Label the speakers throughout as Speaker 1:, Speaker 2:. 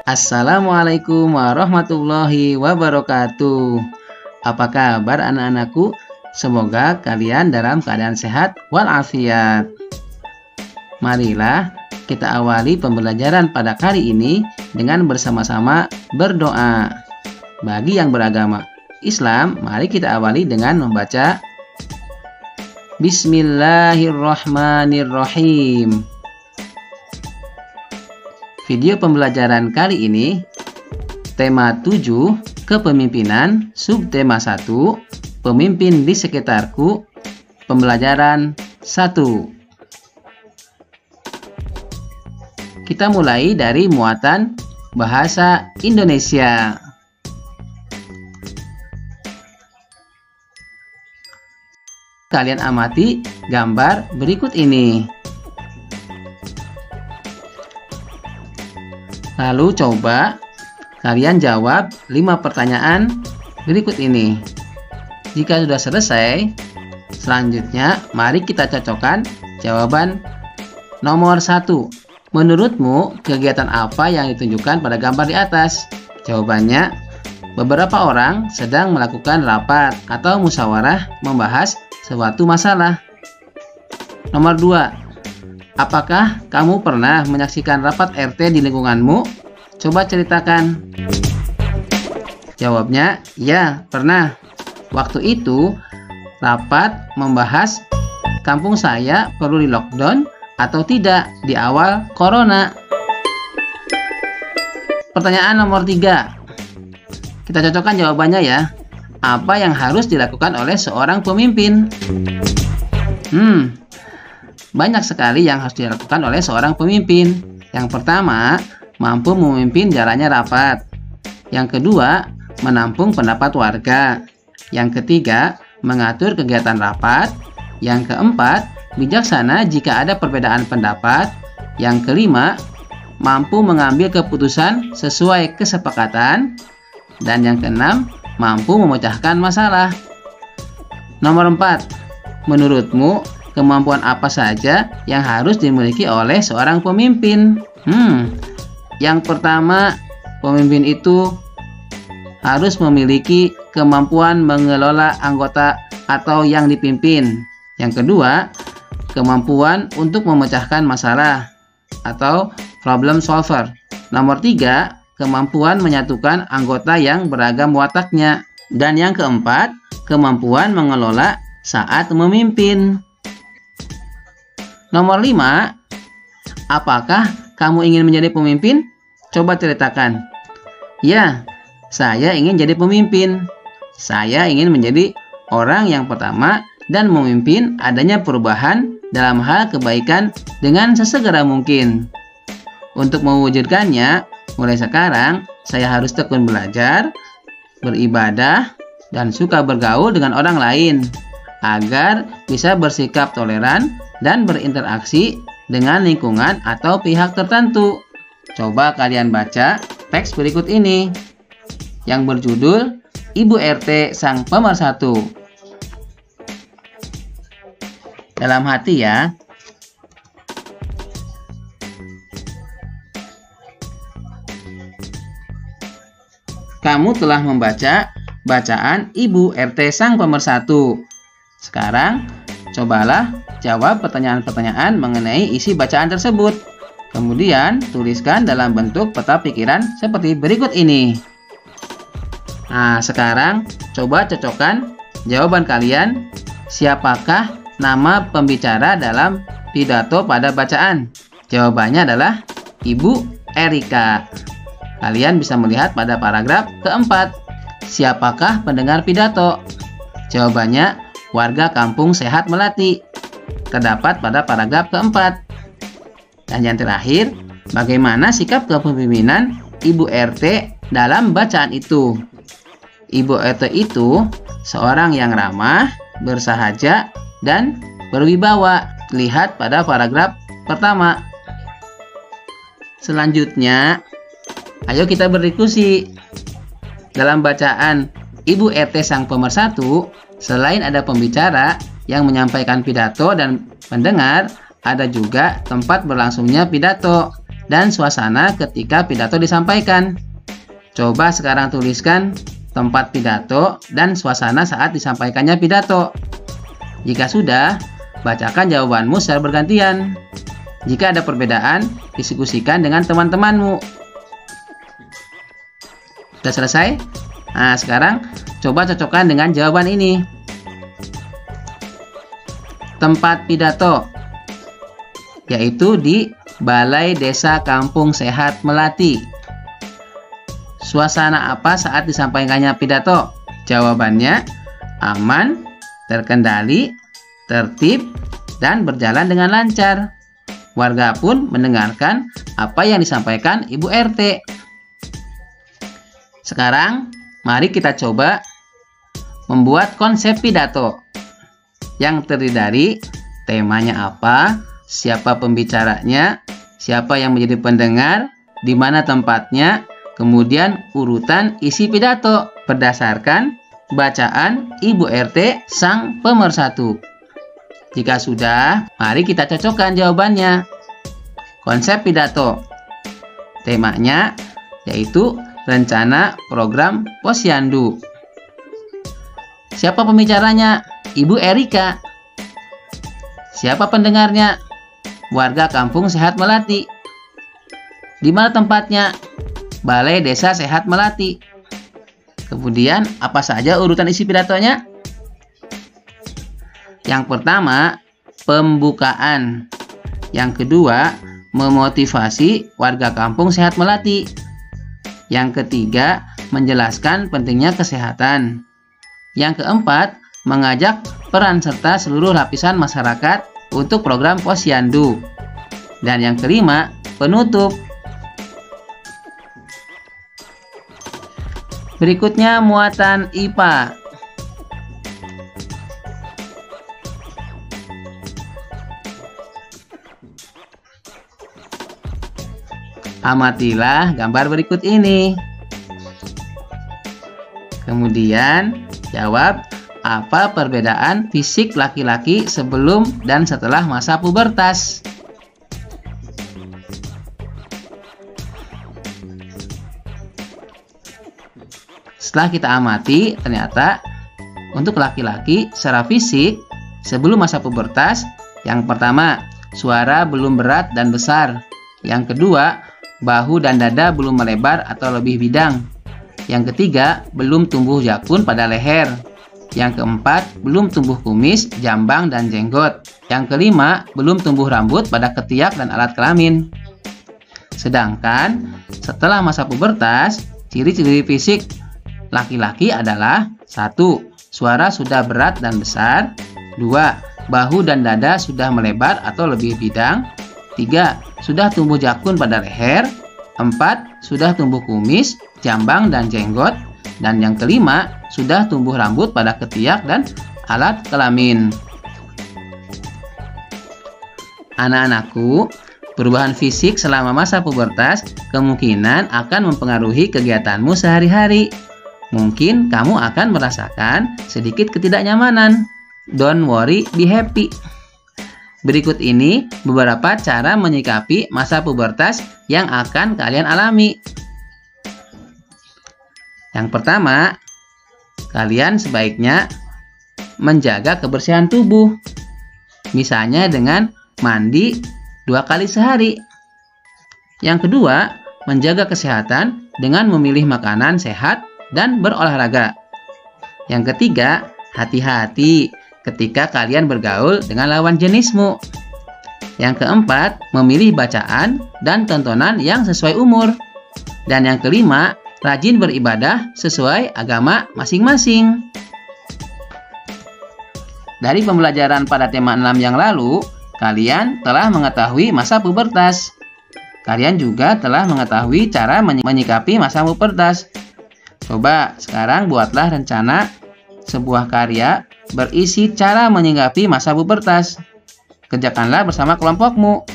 Speaker 1: Assalamualaikum warahmatullahi wabarakatuh. Apa kabar anak-anakku? Semoga kalian dalam keadaan sehat walafiat. Marilah kita awali pembelajaran pada kali ini dengan bersama-sama berdoa. Bagi yang beragama Islam, mari kita awali dengan membaca Bismillahirrahmanirrahim. Video pembelajaran kali ini tema 7 kepemimpinan, subtema 1 pemimpin di sekitarku, pembelajaran 1. Kita mulai dari muatan bahasa Indonesia. Kalian amati gambar berikut ini. Lalu coba kalian jawab 5 pertanyaan berikut ini. Jika sudah selesai, selanjutnya mari kita cocokkan jawaban nomor 1. Menurutmu kegiatan apa yang ditunjukkan pada gambar di atas? Jawabannya, beberapa orang sedang melakukan rapat atau musyawarah membahas suatu masalah. Nomor 2. Apakah kamu pernah menyaksikan rapat RT di lingkunganmu? Coba ceritakan. Jawabnya, ya, pernah. Waktu itu, rapat membahas kampung saya perlu di lockdown atau tidak di awal corona. Pertanyaan nomor 3. Kita cocokkan jawabannya ya. Apa yang harus dilakukan oleh seorang pemimpin? Banyak sekali yang harus dilakukan oleh seorang pemimpin. Yang pertama, mampu memimpin jalannya rapat. Yang kedua, menampung pendapat warga. Yang ketiga, mengatur kegiatan rapat. Yang keempat, bijaksana jika ada perbedaan pendapat. Yang kelima, mampu mengambil keputusan sesuai kesepakatan. Dan yang keenam, mampu memecahkan masalah. Nomor 4, menurutmu kemampuan apa saja yang harus dimiliki oleh seorang pemimpin? Yang pertama, pemimpin itu harus memiliki kemampuan mengelola anggota atau yang dipimpin. Yang kedua, kemampuan untuk memecahkan masalah atau problem solver. Nomor 3, kemampuan menyatukan anggota yang beragam wataknya. Dan yang keempat, kemampuan mengelola saat memimpin. Nomor 5, apakah kamu ingin menjadi pemimpin? Coba ceritakan. Ya, saya ingin jadi pemimpin. Saya ingin menjadi orang yang pertama dan memimpin adanya perubahan dalam hal kebaikan dengan sesegera mungkin. Untuk mewujudkannya, mulai sekarang saya harus tekun belajar, beribadah, dan suka bergaul dengan orang lain agar bisa bersikap toleran dan berinteraksi dengan lingkungan atau pihak tertentu. Coba kalian baca teks berikut ini yang berjudul Ibu RT Sang Pemersatu. Dalam hati ya. Kamu telah membaca bacaan Ibu RT Sang Pemersatu. Sekarang, cobalah jawab pertanyaan-pertanyaan mengenai isi bacaan tersebut. Kemudian, tuliskan dalam bentuk peta pikiran seperti berikut ini. Nah, sekarang coba cocokkan jawaban kalian. Siapakah nama pembicara dalam pidato pada bacaan? Jawabannya adalah Ibu Erika. Kalian bisa melihat pada paragraf keempat. Siapakah pendengar pidato? Jawabannya warga kampung sehat Melati. Terdapat pada paragraf keempat. Dan yang terakhir, bagaimana sikap kepemimpinan Ibu RT dalam bacaan itu? Ibu RT itu seorang yang ramah, bersahaja, dan berwibawa. Lihat pada paragraf pertama. Selanjutnya, ayo kita berdiskusi. Dalam bacaan Ibu RT Sang Pemersatu, selain ada pembicara yang menyampaikan pidato dan pendengar, ada juga tempat berlangsungnya pidato. dan suasana ketika pidato disampaikan. Coba sekarang tuliskan tempat pidato dan suasana saat disampaikannya pidato. Jika sudah, bacakan jawabanmu secara bergantian. Jika ada perbedaan, diskusikan dengan teman-temanmu. Sudah selesai? Nah, sekarang coba cocokkan dengan jawaban ini. Tempat pidato, yaitu di Balai Desa Kampung Sehat Melati. Suasana apa saat disampaikannya pidato? Jawabannya aman, terkendali, tertib, dan berjalan dengan lancar. Warga pun mendengarkan apa yang disampaikan Ibu RT. Sekarang, mari kita coba membuat konsep pidato yang terdiri dari temanya apa, siapa pembicaranya, siapa yang menjadi pendengar, di mana tempatnya, kemudian urutan isi pidato berdasarkan bacaan Ibu RT sang pemersatu. Jika sudah, mari kita cocokkan jawabannya. Konsep pidato, temanya yaitu rencana program Posyandu. Siapa pembicaranya? Ibu Erika. Siapa pendengarnya? Warga Kampung Sehat Melati. Di mana tempatnya? Balai Desa Sehat Melati. Kemudian, apa saja urutan isi pidatonya? Yang pertama, pembukaan. Yang kedua, memotivasi warga Kampung Sehat Melati. Yang ketiga, menjelaskan pentingnya kesehatan. Yang keempat, mengajak peran serta seluruh lapisan masyarakat untuk program Posyandu. Dan yang kelima, penutup. Berikutnya muatan IPA. Amatilah gambar berikut ini. Kemudian jawab apa perbedaan fisik laki-laki sebelum dan setelah masa pubertas. Setelah kita amati, ternyata untuk laki-laki secara fisik sebelum masa pubertas, yang pertama, suara belum berat dan besar. Yang kedua, bahu dan dada belum melebar atau lebih bidang. Yang ketiga, belum tumbuh jakun pada leher. Yang keempat, belum tumbuh kumis, jambang, dan jenggot. Yang kelima, belum tumbuh rambut pada ketiak dan alat kelamin. Sedangkan, setelah masa pubertas, ciri-ciri fisik laki-laki adalah 1. Suara sudah berat dan besar. 2. Bahu dan dada sudah melebar atau lebih bidang. 3. Sudah tumbuh jakun pada leher. 4. Sudah tumbuh kumis, jambang, dan jenggot. Dan yang kelima, sudah tumbuh rambut pada ketiak dan alat kelamin. Anak-anakku, perubahan fisik selama masa pubertas kemungkinan akan mempengaruhi kegiatanmu sehari-hari. Mungkin kamu akan merasakan sedikit ketidaknyamanan. Don't worry, be happy. Berikut ini beberapa cara menyikapi masa pubertas yang akan kalian alami. Yang pertama, kalian sebaiknya menjaga kebersihan tubuh. Misalnya dengan mandi 2 kali sehari. Yang kedua, menjaga kesehatan dengan memilih makanan sehat dan berolahraga. Yang ketiga, hati-hati ketika kalian bergaul dengan lawan jenismu. Yang keempat, memilih bacaan dan tontonan yang sesuai umur. Dan yang kelima, rajin beribadah sesuai agama masing-masing. Dari pembelajaran pada tema 6 yang lalu, kalian telah mengetahui masa pubertas. Kalian juga telah mengetahui cara menyikapi masa pubertas. Coba sekarang buatlah rencana sebuah karya berisi cara menyikapi masa pubertas. Kerjakanlah bersama kelompokmu.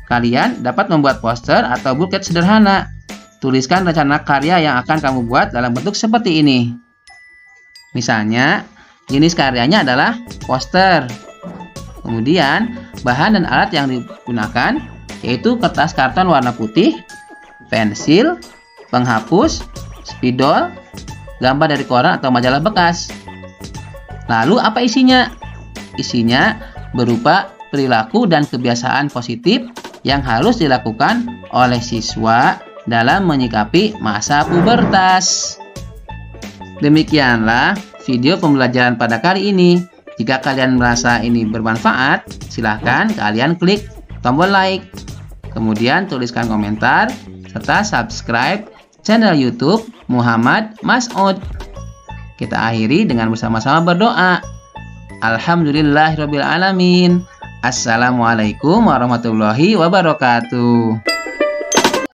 Speaker 1: Kalian dapat membuat poster atau buket sederhana. Tuliskan rencana karya yang akan kamu buat dalam bentuk seperti ini. Misalnya, jenis karyanya adalah poster. Kemudian, bahan dan alat yang digunakan yaitu kertas karton warna putih, pensil, penghapus, spidol, gambar dari koran atau majalah bekas. Lalu apa isinya? Isinya berupa perilaku dan kebiasaan positif yang harus dilakukan oleh siswa dalam menyikapi masa pubertas. Demikianlah video pembelajaran pada kali ini. Jika kalian merasa ini bermanfaat, silahkan kalian klik tombol like, kemudian tuliskan komentar, serta subscribe channel YouTube Muhammad Mas'ud. Kita akhiri dengan bersama-sama berdoa. Alhamdulillahirabbil alamin. Assalamualaikum warahmatullahi wabarakatuh.